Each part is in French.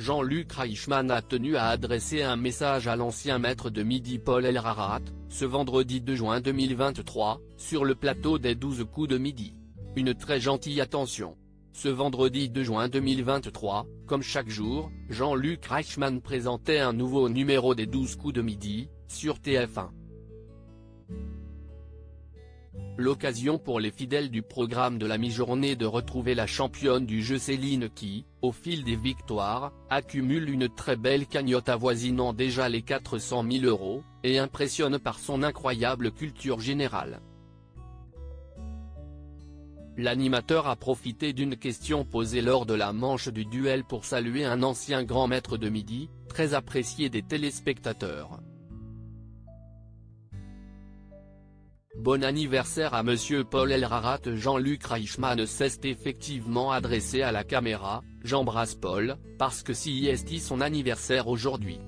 Jean-Luc Reichmann a tenu à adresser un message à l'ancien maître de midi Paul Elrarat, ce vendredi 2 juin 2023, sur le plateau des 12 coups de midi. Une très gentille attention. Ce vendredi 2 juin 2023, comme chaque jour, Jean-Luc Reichmann présentait un nouveau numéro des 12 coups de midi, sur TF1. L'occasion pour les fidèles du programme de la mi-journée de retrouver la championne du jeu Céline qui, au fil des victoires, accumule une très belle cagnotte avoisinant déjà les 400 000 €, et impressionne par son incroyable culture générale. L'animateur a profité d'une question posée lors de la manche du duel pour saluer un ancien grand maître de midi, très apprécié des téléspectateurs. Bon anniversaire à Monsieur Paul Elrarat. Jean-Luc Reichmann s'est effectivement adressé à la caméra, j'embrasse Paul, parce que c'est son anniversaire aujourd'hui.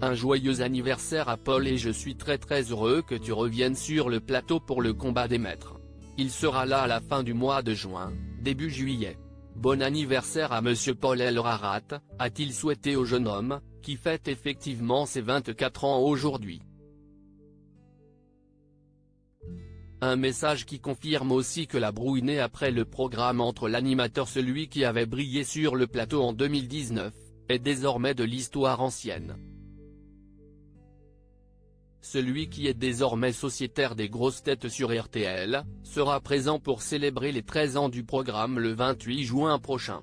Un joyeux anniversaire à Paul et je suis très heureux que tu reviennes sur le plateau pour le combat des maîtres. Il sera là à la fin du mois de juin, début juillet. Bon anniversaire à Monsieur Paul Elrarat, a-t-il souhaité au jeune homme, qui fête effectivement ses 24 ans aujourd'hui. Un message qui confirme aussi que la brouille née après le programme entre l'animateur, celui qui avait brillé sur le plateau en 2019, est désormais de l'histoire ancienne. Celui qui est désormais sociétaire des grosses têtes sur RTL, sera présent pour célébrer les 13 ans du programme le 28 juin prochain.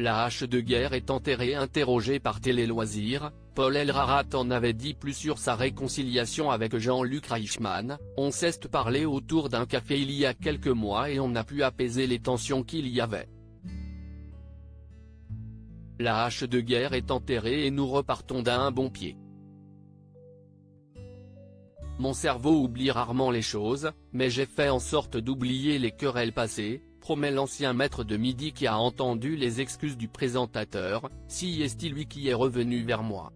La hache de guerre est enterrée. Interrogé par Télé Loisirs, Paul Elrarat en avait dit plus sur sa réconciliation avec Jean-Luc Reichmann. On s'est parlé autour d'un café il y a quelques mois et on a pu apaiser les tensions qu'il y avait. La hache de guerre est enterrée et nous repartons d'un bon pied. Mon cerveau oublie rarement les choses, mais j'ai fait en sorte d'oublier les querelles passées, promet l'ancien maître de midi qui a entendu les excuses du présentateur, c'est lui qui est revenu vers moi.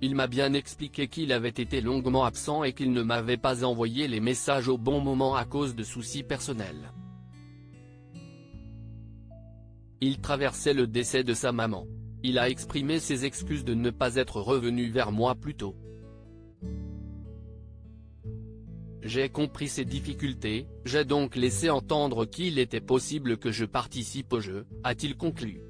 Il m'a bien expliqué qu'il avait été longuement absent et qu'il ne m'avait pas envoyé les messages au bon moment à cause de soucis personnels. Il traversait le décès de sa maman. Il a exprimé ses excuses de ne pas être revenu vers moi plus tôt. J'ai compris ses difficultés, j'ai donc laissé entendre qu'il était possible que je participe au jeu, a-t-il conclu.